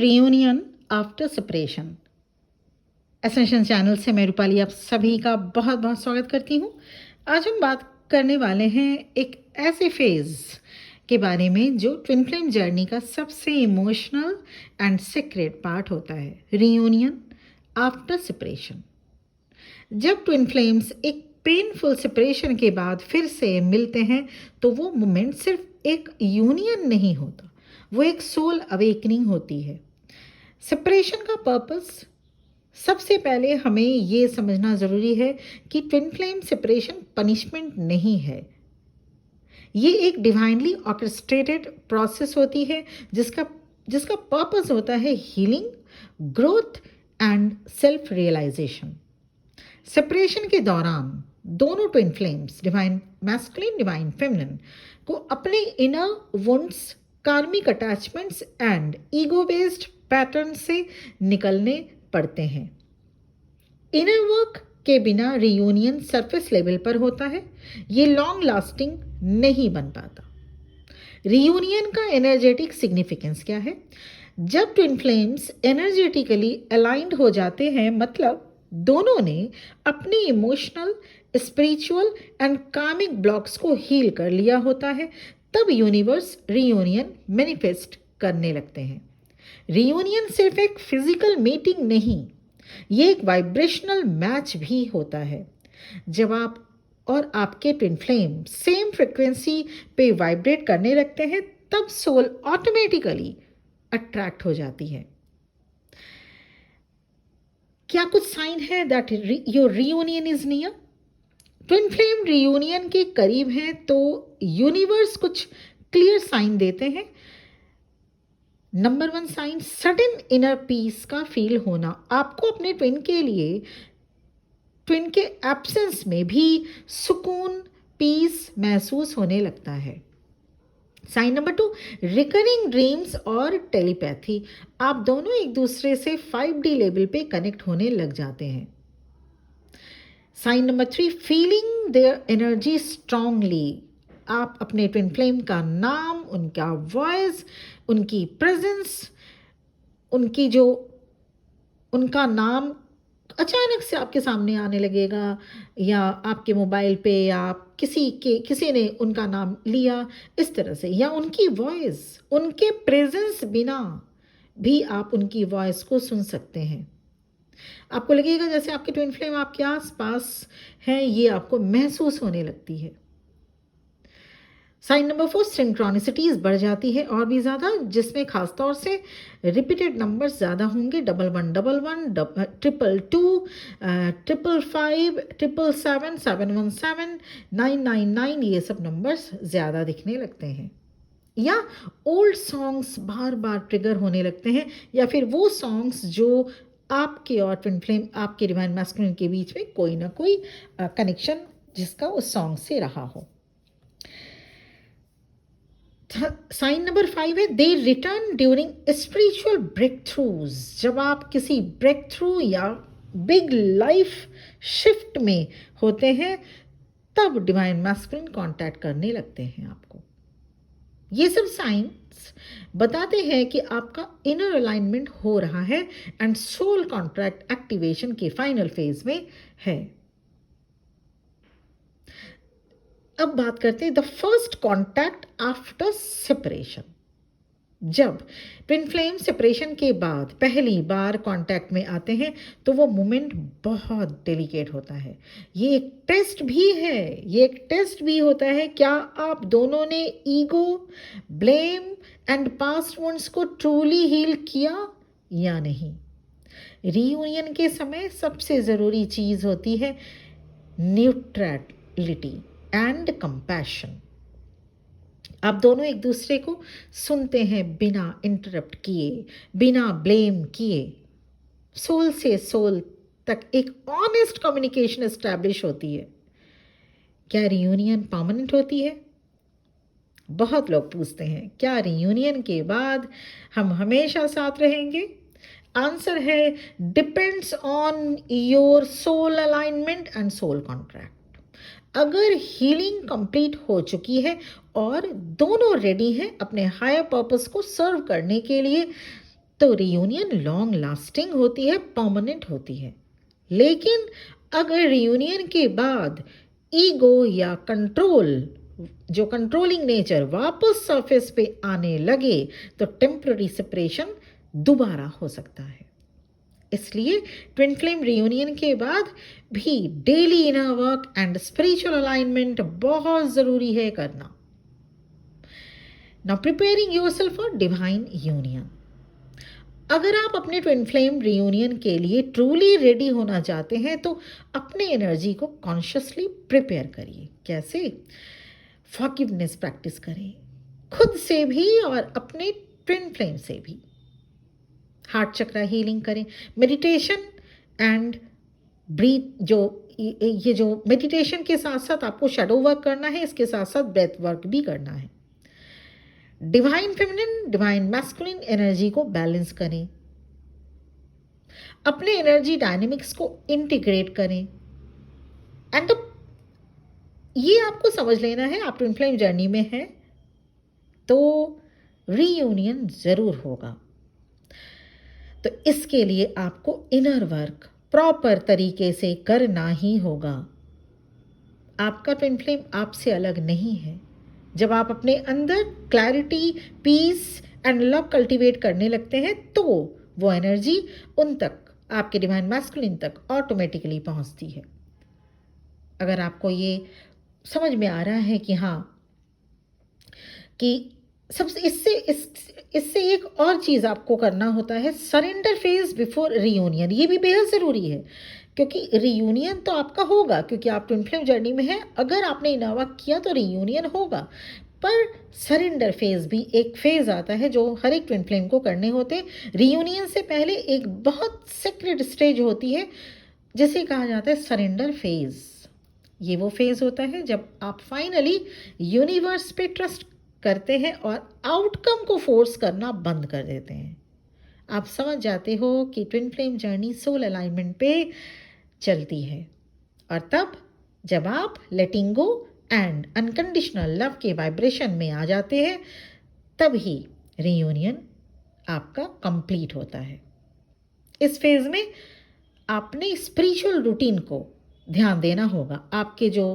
Reunion after separation. Ascension channel से मैं रूपाली आप सभी का बहुत बहुत स्वागत करती हूँ। आज हम बात करने वाले हैं एक ऐसे फेज़ के बारे में जो ट्विन फ्लेम जर्नी का सबसे इमोशनल एंड सीक्रेट पार्ट होता है, रियूनियन आफ्टर सेपरेशन। जब ट्विन फ्लेम्स एक पेनफुल सेपरेशन के बाद फिर से मिलते हैं तो वो मोमेंट सिर्फ एक यूनियन नहीं होता, वो एक सोल अवेकनिंग होती है। सेपरेशन का पर्पस, सबसे पहले हमें ये समझना ज़रूरी है कि ट्विन फ्लेम सेपरेशन पनिशमेंट नहीं है। ये एक डिवाइनली ऑर्केस्ट्रेटेड प्रोसेस होती है जिसका पर्पस होता है healing, growth and self realisation. Separation के दौरान दोनों twin flames, divine masculine, divine feminine, को अपने inner wounds, karmic attachments and ego based pattern से निकलने पड़ते हैं। इनर वर्क के बिना रियूनियन सरफेस लेवल पर होता है, ये लॉन्ग लास्टिंग नहीं बन पाता। रियूनियन का एनर्जेटिक सिग्निफिकेंस क्या है? जब ट्विन फ्लेम्स एनर्जेटिकली अलाइंड हो जाते हैं, मतलब दोनों ने अपने इमोशनल, स्पिरिचुअल एंड कार्मिक ब्लॉक्स को हील कर लिया होता है, तब यूनिवर्स रियूनियन मैनिफेस्ट करने लगते हैं। रियूनियन सिर्फ एक फिजिकल मीटिंग नहीं, ये एक वाइब्रेशनल मैच भी होता है। जब आप और आपके ट्विन फ्लेम सेम फ्रिक्वेंसी पे वाइब्रेट करने लगते हैं, तब सोल ऑटोमेटिकली अट्रैक्ट हो जाती है। क्या कुछ साइन है that your reunion is near? Twin flame reunion के करीब है तो यूनिवर्स कुछ क्लियर साइन देते हैं। Number 1 sign, sudden inner peace का फील होना। आपको अपने ट्विन के एब्सेंस में भी सुकून, पीस महसूस होने लगता है। साइन नंबर 2, रिकरिंग ड्रीम्स और टेलीपैथी। आप दोनों एक दूसरे से 5D लेवल पे कनेक्ट होने लग जाते हैं। Sign number 3, feeling their energy strongly. आप अपने ट्विन फ्लेम का नाम, उनका वॉइस, उनकी प्रेजेंस, उनका नाम अचानक से आपके सामने आने लगेगा, या आपके मोबाइल पे या किसी ने उनका नाम लिया इस तरह से, या उनकी वॉइस, उनके प्रेजेंस बिना भी आप उनकी वॉइस को सुन सकते हैं। आपको लगेगा जैसे आपके ट्विन फ्लेम आपके आसपास हैं, ये आपको महसूस होने लगती है। साइन नंबर 4, सिंक्रोनिसिटीज बढ़ जाती है और भी ज़्यादा, जिसमें खासतौर से रिपीटेड नंबर्स ज़्यादा होंगे। 1111, 222, 555, 777, 717, 999, ये सब नंबर्स ज़्यादा दिखने लगते हैं। या ओल्ड सॉन्ग्स बार बार ट्रिगर होने लगते हैं, या फिर वो सॉन्ग्स जो आपके और ट्विन फ्लेम, आपके डिवाइन मैस्कुलिन के बीच में कोई ना कोई कनेक्शन जिसका उस सॉन्ग से रहा हो। साइन नंबर 5 है, they return during spiritual breakthroughs. जब आप किसी ब्रेक थ्रू या बिग लाइफ शिफ्ट में होते हैं, तब डिवाइन मैस्कुलिन कांटेक्ट करने लगते हैं आपको। ये सब साइंस बताते हैं कि आपका इनर अलाइनमेंट हो रहा है एंड सोल कॉन्ट्रैक्ट एक्टिवेशन के फाइनल फेज में है। अब बात करते हैं the first contact after separation. जब ट्विन फ्लेम सेपरेशन के बाद पहली बार कांटेक्ट में आते हैं तो वो मोमेंट बहुत डेलिकेट होता है। ये एक टेस्ट भी होता है। क्या आप दोनों ने ego, blame and past wounds को ट्रूली हील किया या नहीं? रियूनियन के समय सबसे ज़रूरी चीज़ होती है न्यूट्रलिटी एंड कंपैशन। आप दोनों एक दूसरे को सुनते हैं बिना इंटरप्ट किए, बिना ब्लेम किए। सोल से सोल तक एक ऑनेस्ट कम्युनिकेशन एस्टैब्लिश होती है। क्या रियूनियन परमानेंट होती है? बहुत लोग पूछते हैं, क्या रियूनियन के बाद हम हमेशा साथ रहेंगे? आंसर है, depends on your soul alignment and soul contract. अगर हीलिंग कंप्लीट हो चुकी है और दोनों रेडी हैं अपने हायर पर्पस को सर्व करने के लिए, तो रियूनियन लॉन्ग लास्टिंग होती है, परमानेंट होती है। लेकिन अगर रियूनियन के बाद ईगो या कंट्रोल, जो कंट्रोलिंग नेचर वापस सरफेस पे आने लगे, तो टेम्पररी सेपरेशन दोबारा हो सकता है। इसलिए ट्विन फ्लेम रियूनियन के बाद भी daily inner work and spiritual alignment बहुत ज़रूरी है करना। Now preparing yourself for divine union. अगर आप अपने ट्विन फ्लेम रियूनियन के लिए ट्रूली रेडी होना चाहते हैं तो अपने एनर्जी को कॉन्शियसली प्रिपेयर करिए। कैसे? फॉरगिवनेस प्रैक्टिस करें, खुद से भी और अपने ट्विन फ्लेम से भी। हार्ट चक्रा हीलिंग करें, मेडिटेशन एंड ब्रीथ, ये जो मेडिटेशन के साथ साथ आपको शैडो वर्क करना है, इसके साथ साथ ब्रेथ वर्क भी करना है। Divine feminine, divine masculine energy को बैलेंस करें, अपने एनर्जी डायनेमिक्स को इंटीग्रेट करें। एंड ये आपको समझ लेना है, आप ट्विन फ्लेम जर्नी में हैं तो रीयूनियन ज़रूर होगा। तो इसके लिए आपको इनर वर्क प्रॉपर तरीके से करना ही होगा। आपका ट्विन फ्लेम आपसे अलग नहीं है। जब आप अपने अंदर clarity, peace and love cultivate करने लगते हैं तो वो एनर्जी उन तक, आपके डिवाइन मैस्कुलिन तक ऑटोमेटिकली पहुंचती है। अगर आपको ये समझ में आ रहा है कि हाँ, कि सबसे इससे एक और चीज़ आपको करना होता है, सरेंडर फेज बिफोर रीयूनियन। ये भी बेहद ज़रूरी है क्योंकि रीयूनियन तो आपका होगा क्योंकि आप ट्विन फ्लेम जर्नी में हैं। अगर आपने इनोवा किया तो रीयूनियन होगा, पर सरेंडर फेज भी एक फेज आता है जो हर एक ट्विन फ्लेम को करने होते हैं। रीयूनियन से पहले एक बहुत सीक्रेट स्टेज होती है जिसे कहा जाता है सरेंडर फेज। ये वो फेज होता है जब आप फाइनली यूनिवर्स पे ट्रस्ट करते हैं और आउटकम को फोर्स करना बंद कर देते हैं। आप समझ जाते हो कि twin flame journey soul alignment पे चलती है। और तब जब आप letting go and unconditional love के वाइब्रेशन में आ जाते हैं, तभी रीयूनियन आपका कंप्लीट होता है। इस फेज में आपने स्पिरिचुअल रूटीन को ध्यान देना होगा। आपके जो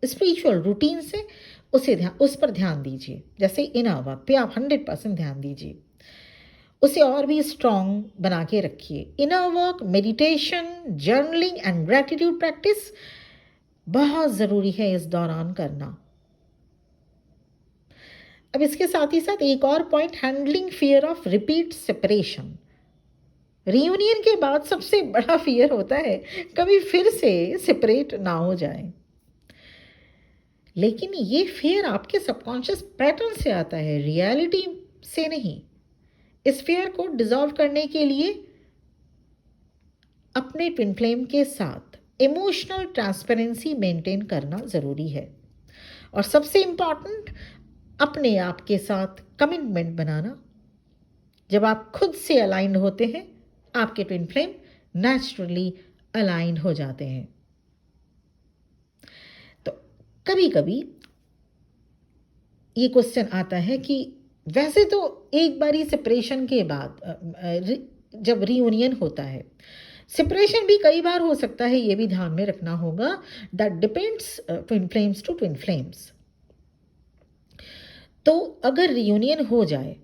स्पिरिचुअल रूटीन से उस पर ध्यान दीजिए। जैसे इनर वर्क पे आप 100% ध्यान दीजिए, उसे और भी स्ट्रॉन्ग बना के रखिए। Inner work, meditation, journaling and gratitude practice बहुत ज़रूरी है इस दौरान करना। अब इसके साथ ही साथ एक और point, handling fear of repeat separation. Reunion के बाद सबसे बड़ा फियर होता है कभी फिर से सेपरेट ना हो जाए। लेकिन ये फियर आपके सबकॉन्शियस पैटर्न से आता है, रियलिटी से नहीं। इस फियर को डिसॉल्व करने के लिए अपने ट्विन फ्लेम के साथ इमोशनल ट्रांसपेरेंसी मेंटेन करना ज़रूरी है। और सबसे इम्पॉर्टेंट, अपने आप के साथ कमिटमेंट बनाना। जब आप खुद से अलाइंड होते हैं, आपके ट्विन फ्लेम नेचुरली अलाइंड हो जाते हैं। तो कभी कभी ये क्वेश्चन आता है कि वैसे तो एक बारी सेपरेशन के बाद जब रीयूनियन होता है, सेपरेशन भी कई बार हो सकता है, ये भी ध्यान में रखना होगा। That depends twin flames to twin flames. तो अगर रीयूनियन हो जाए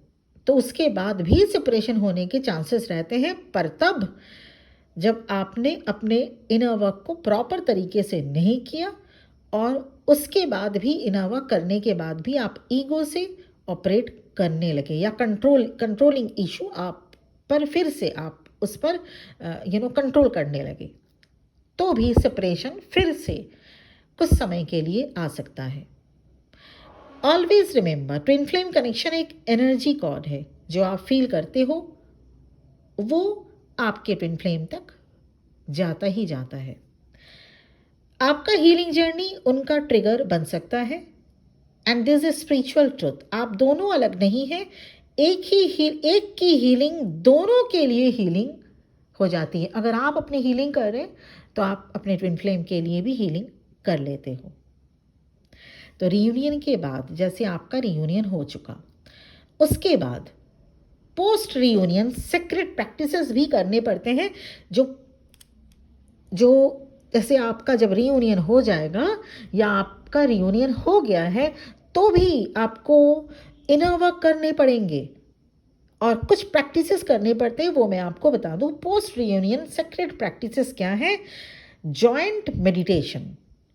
तो उसके बाद भी सेपरेशन होने के चांसेस रहते हैं, पर तब जब आपने अपने इनर वर्क को प्रॉपर तरीके से नहीं किया और उसके बाद भी इनर वर्क करने के बाद भी आप ईगो से ऑपरेट करने लगे या कंट्रोलिंग इशू आप पर फिर से आप उस पर कंट्रोल करने लगे, तो भी सेपरेशन फिर से कुछ समय के लिए आ सकता है। Always remember, twin flame connection एक एनर्जी कॉर्ड है। जो आप फील करते हो वो आपके ट्विन फ्लेम तक जाता ही जाता है। आपका हीलिंग जर्नी उनका ट्रिगर बन सकता है। And this is spiritual truth, आप दोनों अलग नहीं हैं। एक की हीलिंग दोनों के लिए हीलिंग हो जाती है। अगर आप अपनी हीलिंग कर रहे हैं तो आप अपने ट्विन फ्लेम के लिए भी हीलिंग कर लेते हो। तो रीयूनियन के बाद, जैसे आपका रीयूनियन हो चुका, उसके बाद पोस्ट रीयूनियन सीक्रेट प्रैक्टिसेस भी करने पड़ते हैं, जो जैसे आपका जब रीयूनियन हो जाएगा या आपका रीयूनियन हो गया है तो भी आपको इनर वर्क करने पड़ेंगे और कुछ प्रैक्टिसेस करने पड़ते हैं, वो मैं आपको बता दूं। पोस्ट रीयूनियन सीक्रेट प्रैक्टिसेस क्या है? जॉइंट मेडिटेशन,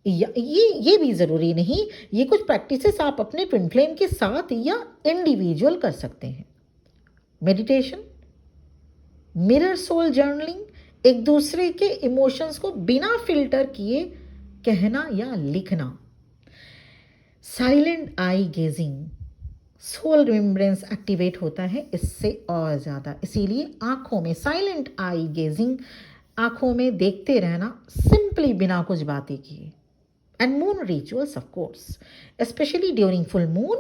ये भी ज़रूरी नहीं, ये कुछ प्रैक्टिसेस आप अपने ट्विन फ्लेम के साथ या इंडिविजुअल कर सकते हैं। मेडिटेशन, मिरर सोल जर्नलिंग, एक दूसरे के इमोशंस को बिना फिल्टर किए कहना या लिखना। साइलेंट आई गेजिंग, सोल रिमेम्बरेंस एक्टिवेट होता है इससे और ज़्यादा, इसीलिए आँखों में साइलेंट आई गेजिंग, आँखों में देखते रहना सिंपली बिना कुछ बातें किए। And moon rituals of course, specially during full moon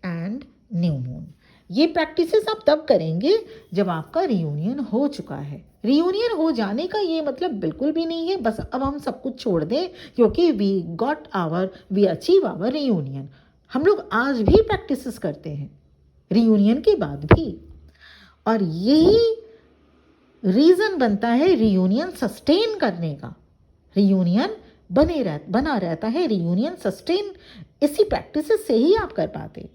and new moon. ये प्रैक्टिसेस आप तब करेंगे जब आपका रियूनियन हो चुका है। रियूनियन हो जाने का ये मतलब बिल्कुल भी नहीं है बस अब हम सब कुछ छोड़ दें क्योंकि वी अचीव आवर रियूनियन। हम लोग आज भी प्रैक्टिसेस करते हैं रियूनियन के बाद भी, और यही रीज़न बनता है रियूनियन सस्टेन करने का। रियूनियन बना रहता है, रियूनियन सस्टेन इसी प्रैक्टिसेस से ही आप कर पाते।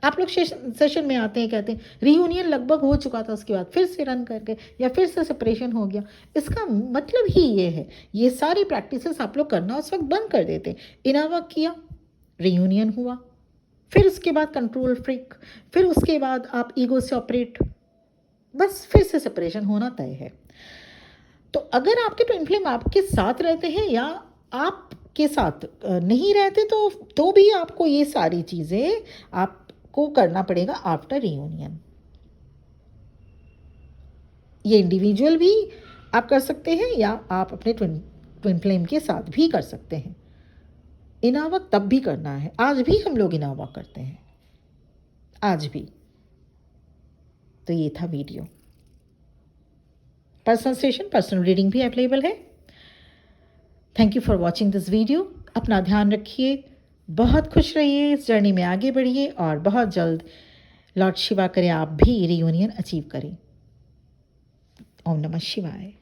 आप लोग सेशन में आते हैं, कहते हैं रियूनियन लगभग हो चुका था, उसके बाद फिर से रन करके या फिर से सेपरेशन हो गया। इसका मतलब ही ये है, ये सारी प्रैक्टिसेस आप लोग करना उस वक्त बंद कर देते। इनर वर्क किया, रियूनियन हुआ, फिर उसके बाद कंट्रोल फ्रीक, फिर उसके बाद आप ईगो से ऑपरेट, बस फिर से सेपरेशन होना तय है। तो अगर आपके ट्विन फ्लेम आपके साथ रहते हैं या आपके साथ नहीं रहते तो भी आपको ये सारी चीज़ें आपको करना पड़ेगा आफ्टर रियूनियन। ये इंडिविजुअल भी आप कर सकते हैं या आप अपने ट्विन फ्लेम के साथ भी कर सकते हैं। इनर वर्क तब भी करना है, आज भी हम लोग इनर वर्क करते हैं, आज भी। तो ये था video. Personal session, personal reading भी अवेलेबल है। Thank you for watching this video. अपना ध्यान रखिए, बहुत खुश रहिए, इस जर्नी में आगे बढ़िए और बहुत जल्द लॉर्ड शिवा करे आप भी रियूनियन अचीव करें। ओम नमः शिवाय।